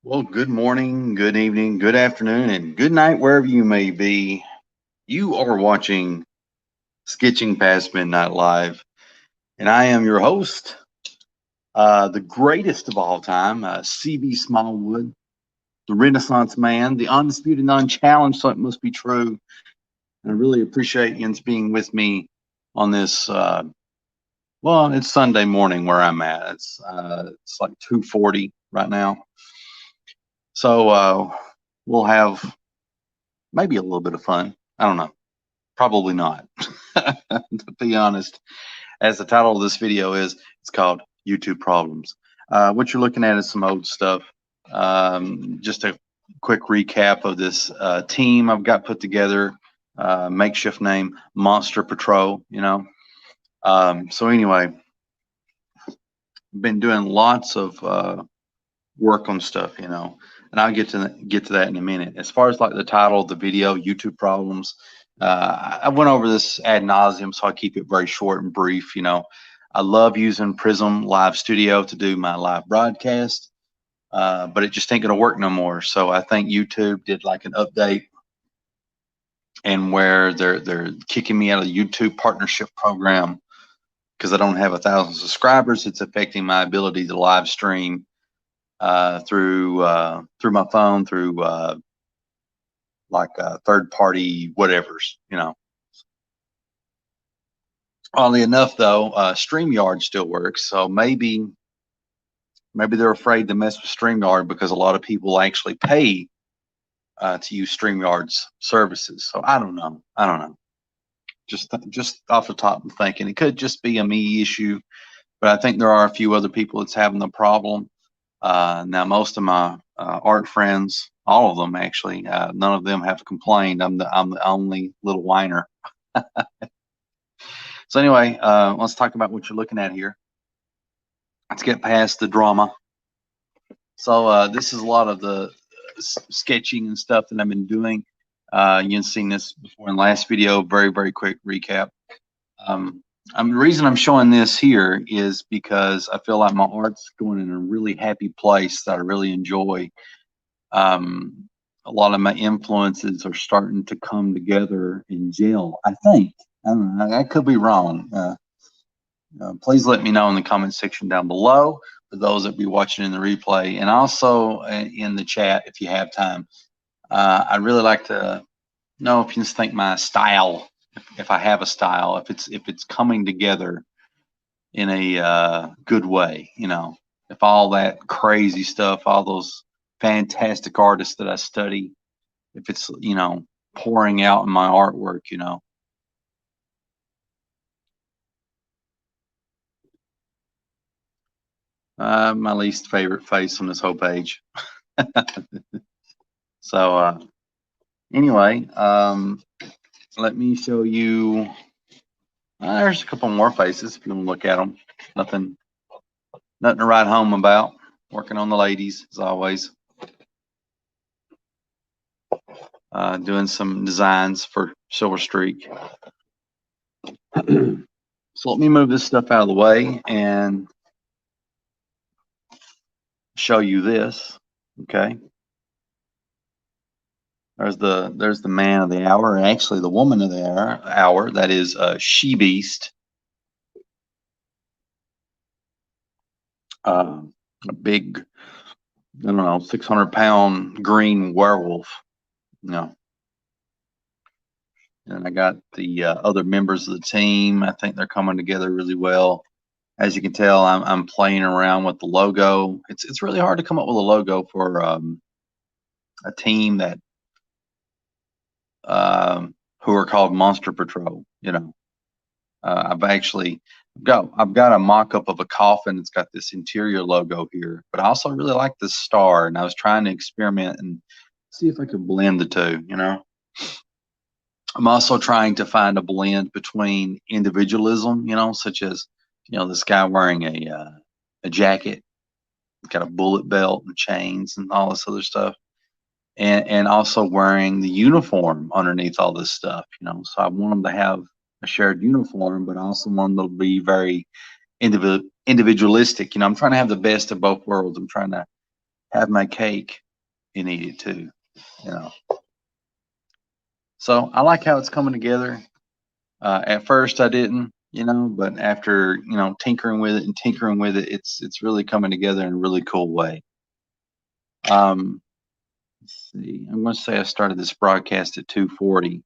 Well, good morning, good evening, good afternoon, and good night, wherever you may be. You are watching Sketching Past Midnight Live, and I am your host, the greatest of all time, CB Smallwood, the Renaissance man, the undisputed, unchallenged, so it must be true. And I really appreciate Jens being with me on this. Well, it's Sunday morning where I'm at. It's like 2:40 right now, so we'll have maybe a little bit of fun. I don't know. Probably not. To be honest, as the title of this video is, it's called YouTube Problems. What you're looking at is some old stuff. Just a quick recap of this team I've got put together. Makeshift name, Monster Patrol, So anyway, been doing lots of work on stuff, and I'll get to that in a minute. As far as like the title of the video, YouTube Problems, I went over this ad nauseum, so I'll keep it very short and brief. I love using Prism Live Studio to do my live broadcast, but it just ain't gonna work no more. So I think YouTube did like an update, and where they're kicking me out of the YouTube partnership program because I don't have 1,000 subscribers. It's affecting my ability to live stream through my phone, through like third party whatevers. Oddly enough, though, StreamYard still works, so maybe they're afraid to mess with StreamYard because a lot of people actually pay to use StreamYard's services. So I don't know. Just off the top, I'm thinking it could just be a me issue, but I think there are a few other people that's having the problem. Now, most of my art friends, all of them actually, none of them have complained. I'm the only little whiner. So anyway, let's talk about what you're looking at here. Let's get past the drama. So this is a lot of the sketching and stuff that I've been doing. You've seen this before in the last video. Very, very quick recap. The reason I'm showing this here is because I feel like my art's going in a really happy place that I really enjoy. A lot of my influences are starting to come together in gel, I think. I don't know. I could be wrong. Please let me know in the comment section down below for those that be watching in the replay, and also in the chat if you have time. I'd really like to know if you just think my style, if I have a style, if it's coming together in a good way, if all that crazy stuff, all those fantastic artists that I study, if it's pouring out in my artwork. My least favorite face on this whole page. So anyway, let me show you. There's a couple more faces if you want to look at them. Nothing to write home about. Working on the ladies as always. Doing some designs for Silver Streak. So let me move this stuff out of the way and show you this. Okay. There's the man of the hour, and actually the woman of the hour. That is She Beast. A big, I don't know, 600-pound green werewolf. And I got the other members of the team. I think they're coming together really well. As you can tell, I'm playing around with the logo. It's really hard to come up with a logo for a team that who are called Monster Patrol. I've got a mock-up of a coffin. It's got this interior logo here, but I also really like this star, and I was trying to experiment and see if I could blend the two. I'm also trying to find a blend between individualism, such as this guy wearing a jacket, got a bullet belt and chains and all this other stuff, and also wearing the uniform underneath all this stuff. So I want them to have a shared uniform, but I also want them to be very individualistic. I'm trying to have the best of both worlds. I'm trying to have my cake and eat it too, you know. So I like how it's coming together. At first I didn't, but after, tinkering with it and tinkering with it, it's really coming together in a really cool way. Let's see. I'm going to say I started this broadcast at 2:40.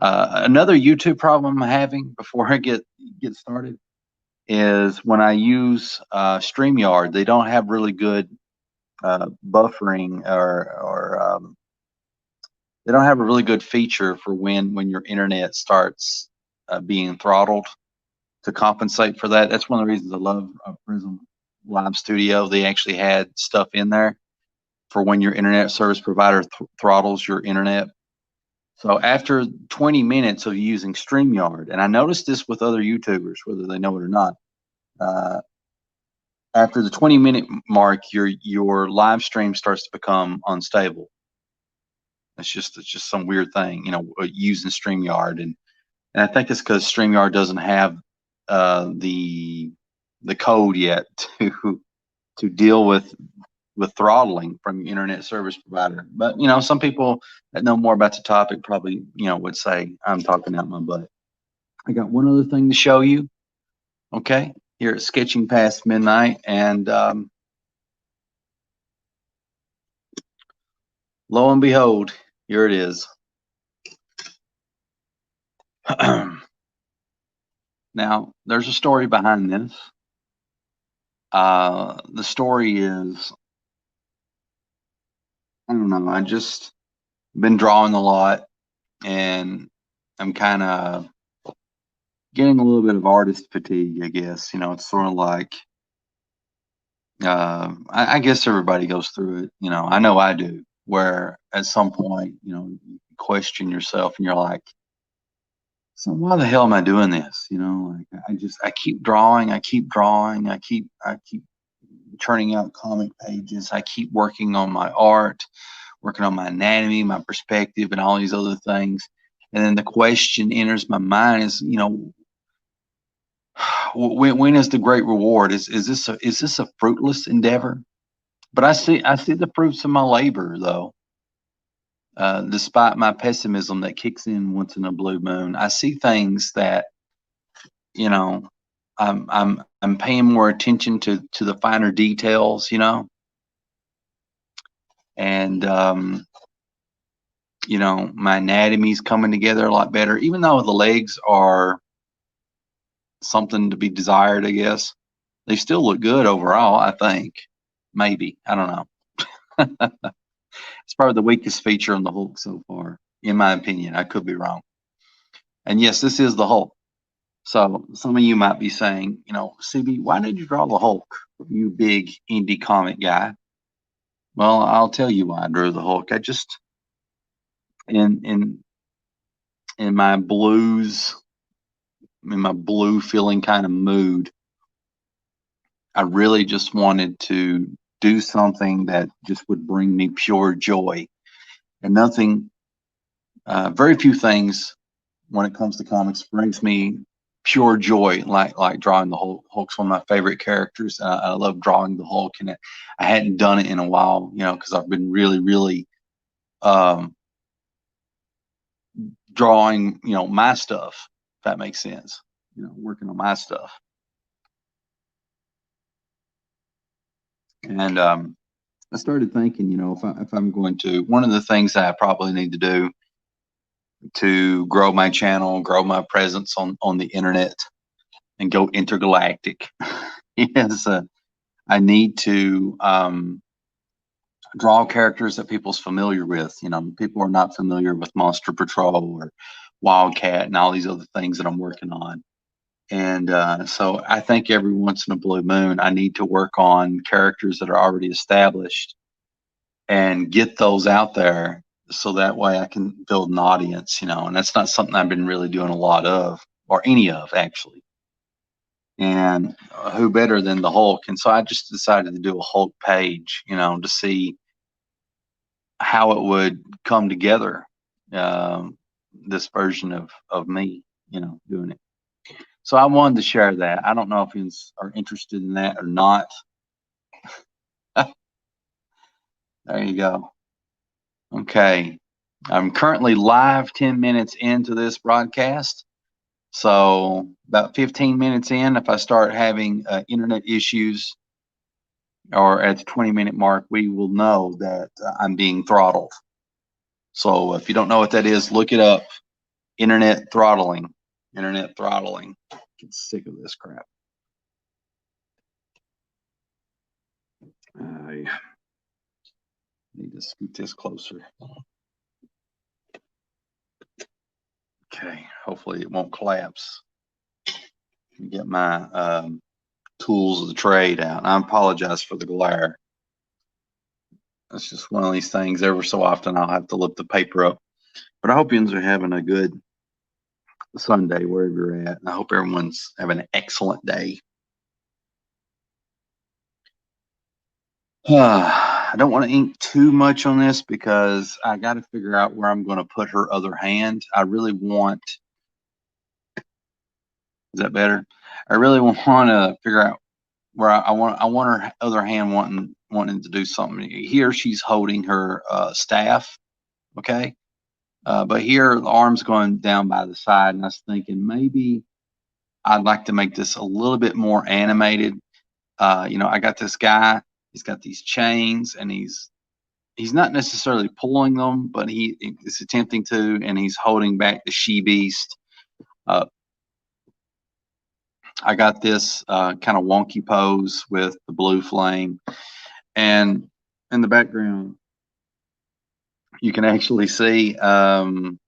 Another YouTube problem I'm having before I get started is when I use StreamYard, they don't have really good buffering, or they don't have a really good feature for when your internet starts being throttled to compensate for that. That's one of the reasons I love Prism Live Studio. They actually had stuff in there for when your internet service provider throttles your internet. So after 20 minutes of using StreamYard, and I noticed this with other YouTubers, whether they know it or not, after the 20-minute mark, your live stream starts to become unstable. It's just some weird thing, using StreamYard, and I think it's because StreamYard doesn't have the code yet to deal with throttling from your internet service provider. But some people that know more about the topic probably would say I'm talking out my butt. I got one other thing to show you. Okay, here at Sketching Past Midnight, and lo and behold, here it is. Now, there's a story behind this. The story is, I don't know, I just been drawing a lot, and I'm kind of getting a little bit of artist fatigue, I guess. It's sort of like, I guess everybody goes through it. I know I do, where at some point, you question yourself and you're like, so why the hell am I doing this? Like I keep drawing, I keep churning out comic pages. I keep working on my art, working on my anatomy, my perspective, and all these other things. And then the question enters my mind is, when is the great reward? Is this a fruitless endeavor? But I see the fruits of my labor, though. Despite my pessimism that kicks in once in a blue moon, I see things that, I'm paying more attention to the finer details, and my anatomy's coming together a lot better, even though the legs are something to be desired, I guess. They still look good overall, I think. Maybe. I don't know. It's probably the weakest feature on the Hulk so far, in my opinion. I could be wrong. And yes, this is the Hulk. So some of you might be saying, CB, why did you draw the Hulk, you big indie comic guy? Well, I'll tell you why I drew the Hulk. I just, in my blues, in my blue feeling kind of mood, I really just wanted to do something that just would bring me pure joy. And nothing, very few things when it comes to comics brings me pure joy like drawing the Hulk. Hulk's one of my favorite characters. I love drawing the Hulk, and I hadn't done it in a while, because I've been really drawing, my stuff, if that makes sense. Working on my stuff. And I started thinking, if I'm going to, one of the things that I probably need to do to grow my channel, grow my presence on the internet, and go intergalactic is I need to draw characters that people's familiar with. People are not familiar with Monster Patrol or Wildcat and all these other things that I'm working on. And so I think every once in a blue moon, I need to work on characters that are already established and get those out there so that way I can build an audience, and that's not something I've been really doing a lot of, or any of, actually. And who better than the Hulk? And so I just decided to do a Hulk page, to see how it would come together, this version of me, doing it. So I wanted to share that. I don't know if you are interested in that or not. There you go. Okay. I'm currently live 10 minutes into this broadcast. So about 15 minutes in, if I start having internet issues or at the 20-minute mark, we will know that I'm being throttled. So if you don't know what that is, look it up. Internet throttling. Internet throttling. Get sick of this crap. I need to scoot this closer. Okay, hopefully it won't collapse. Let me get my tools of the trade out. I apologize for the glare. It's just one of these things. Ever so often, I'll have to lift the paper up. But I hope you are having a good Sunday wherever you're at. I hope everyone's having an excellent day. I don't want to ink too much on this because I got to figure out where I'm going to put her other hand. I really want. Is that better? I really want to figure out where I want her other hand wanting to do something. Here she's holding her staff, okay, but here the arm's going down by the side, and I was thinking maybe I'd like to make this a little bit more animated. I got this guy. He's got these chains, and he's not necessarily pulling them, but he is attempting to, and he's holding back the she beast. Uh, I got this kind of wonky pose with the blue flame, and in the background, you can actually see where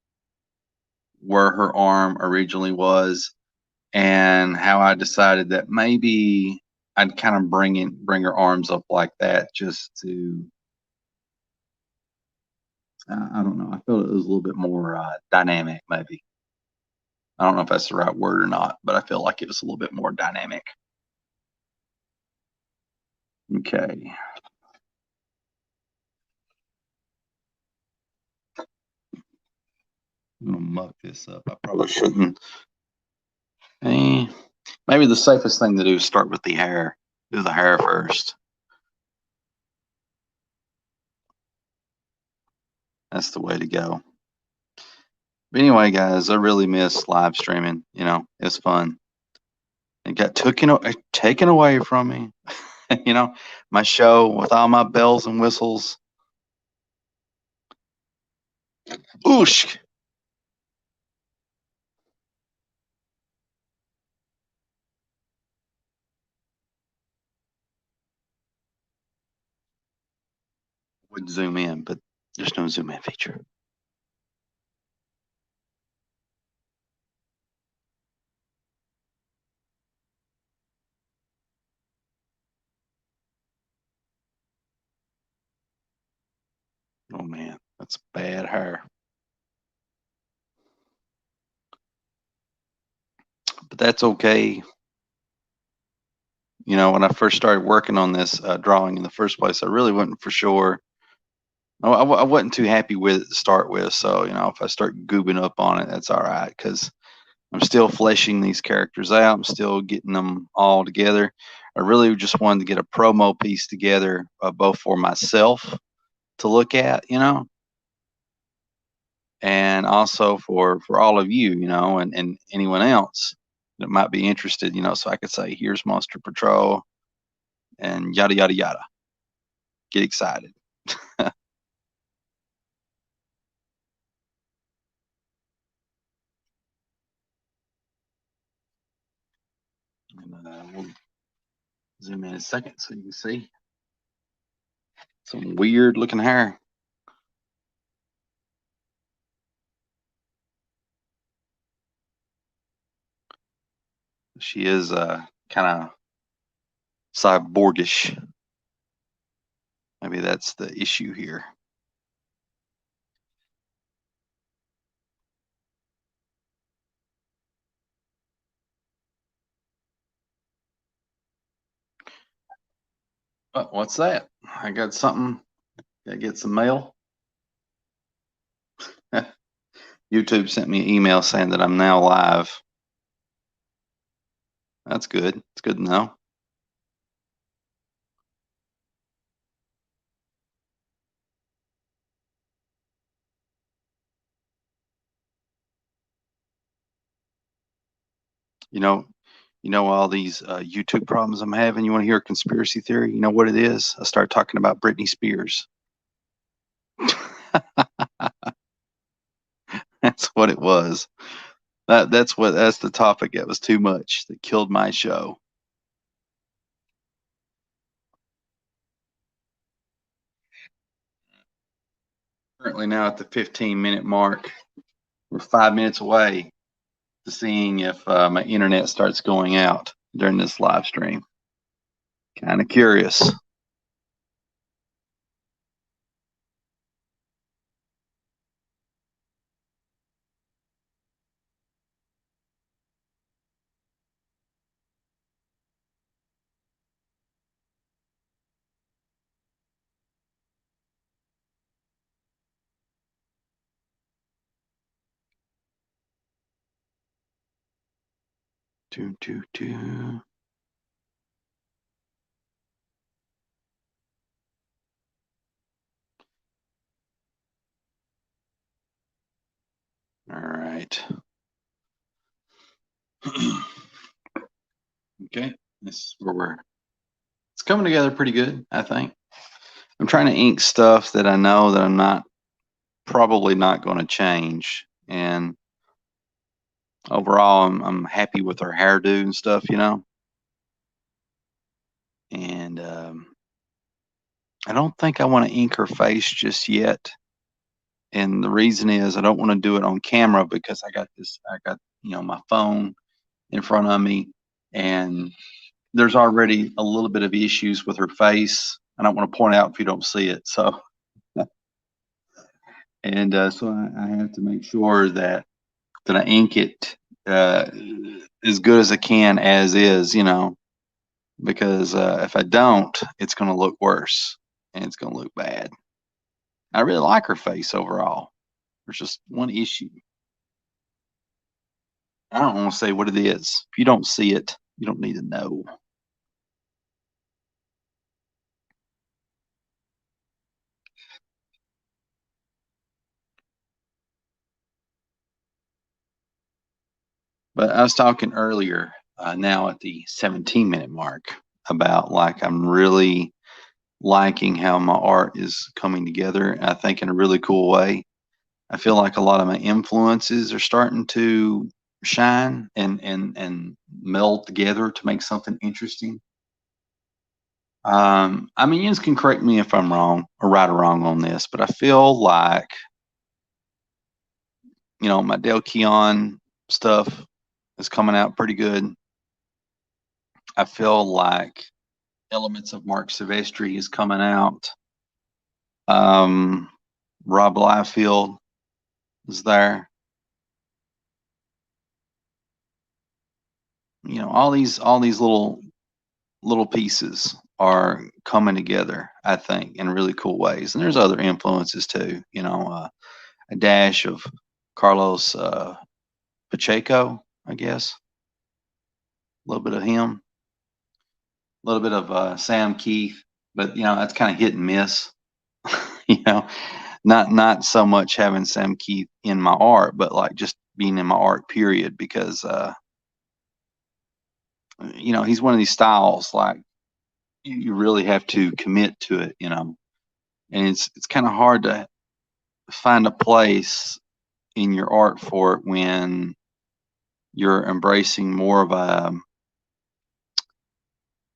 her arm originally was, and how I decided that maybe I'd kind of bring her arms up like that just to I don't know. I felt it was a little bit more dynamic, maybe. I don't know if that's the right word or not, but I feel like it was a little bit more dynamic. Okay. I'm gonna muck this up. I probably shouldn't. Maybe the safest thing to do is start with the hair. Do the hair first. That's the way to go. But anyway, guys, I really miss live streaming. It's fun. It got taken away from me. My show with all my bells and whistles. Oosh. Would zoom in, but there's no zoom in feature. Oh man, that's bad hair. But that's okay. When I first started working on this drawing in the first place, I really wasn't for sure. I wasn't too happy with it to start with. So, if I start goobing up on it, that's all right because I'm still fleshing these characters out. I'm still getting them all together. I really just wanted to get a promo piece together, both for myself to look at, and also for all of you, and anyone else that might be interested, so I could say, here's Monster Patrol and yada, yada, yada. Get excited. And we'll zoom in a second so you can see some weird looking hair. She is kind of cyborgish. Maybe that's the issue here. What's that? I got something. Gotta get some mail. YouTube sent me an email saying that I'm now live. That's good. It's good to know. You know, all these YouTube problems I'm having. You want to hear a conspiracy theory? You know what it is? I started talking about Britney Spears. That's what it was. That's the topic. It was too much. That killed my show. Currently now at the 15-minute mark. We're 5 minutes away to seeing if my internet starts going out during this live stream. Kind of curious. Do, do, do. All right. Okay. This is where it's coming together pretty good, I think. I'm trying to ink stuff that I know that I'm probably not going to change. And overall, I'm happy with her hairdo and stuff, And I don't think I want to ink her face just yet. And the reason is I don't want to do it on camera because I got, my phone in front of me, and there's already a little bit of issues with her face. I don't want to point out if you don't see it. So, and so I have to make sure that I ink it uh, as good as I can as is, because if I don't, it's going to look worse and it's going to look bad. I really like her face overall. There's just one issue. I don't want to say what it is. If you don't see it, you don't need to know. But I was talking earlier, now at the 17-minute mark, about like I'm really liking how my art is coming together. I think in a really cool way. I feel like a lot of my influences are starting to shine and meld together to make something interesting. I mean, you guys can correct me if I'm wrong or right or wrong on this, but I feel like, my Del Keon stuff is coming out pretty good. I feel like elements of Mark Silvestri is coming out. Um, Rob Liefeld is there. All these little pieces are coming together, I think, in really cool ways. And there's other influences too, a dash of Carlos Pacheco, I guess, a little bit of him, a little bit of Sam Keith, but that's kind of hit and miss. you know, not so much having Sam Keith in my art, but like just being in my art period because he's one of these styles like you really have to commit to it, and it's kind of hard to find a place in your art for it when you're embracing more of a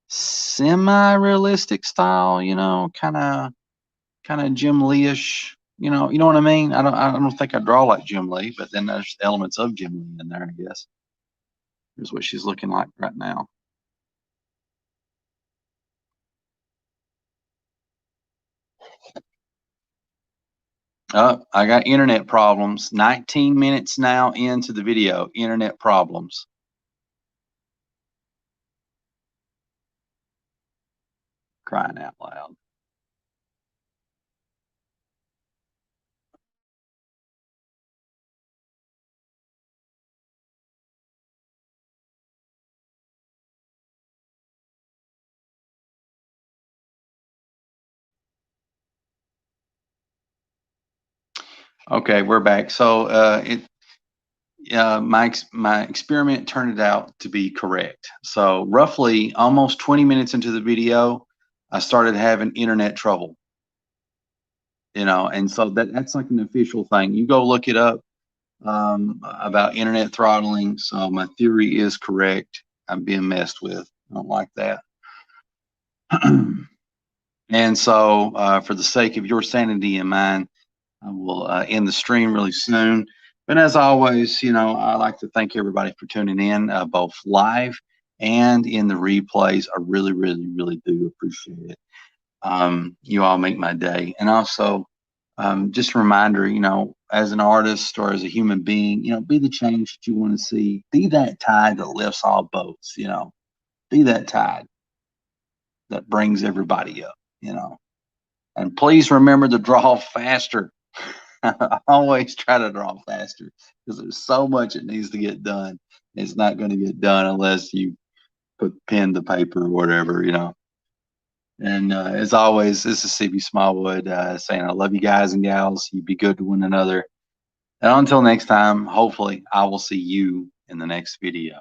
semi-realistic style, kind of Jim Lee-ish. You know what I mean? I don't think I draw like Jim Lee, but then there's elements of Jim Lee in there, I guess. Here's what she's looking like right now. I got internet problems. 19 minutes now into the video. Internet problems. Crying out loud. Okay, we're back. So my experiment turned out to be correct. So roughly almost 20 minutes into the video, I started having internet trouble. And so that's like an official thing. You go look it up about internet throttling. So my theory is correct. I'm being messed with. I don't like that. And so, for the sake of your sanity and mine, I will end the stream really soon. But as always, I like to thank everybody for tuning in, both live and in the replays. I really, really, really do appreciate it. You all make my day. And also, just a reminder, as an artist or as a human being, be the change that you want to see. Be that tide that lifts all boats, be that tide that brings everybody up. And please remember to draw faster. I always try to draw faster because there's so much that needs to get done. It's not going to get done unless you put pen to paper or whatever. And as always, this is CB Smallwood saying I love you guys and gals. You be good to one another. And until next time, hopefully I will see you in the next video.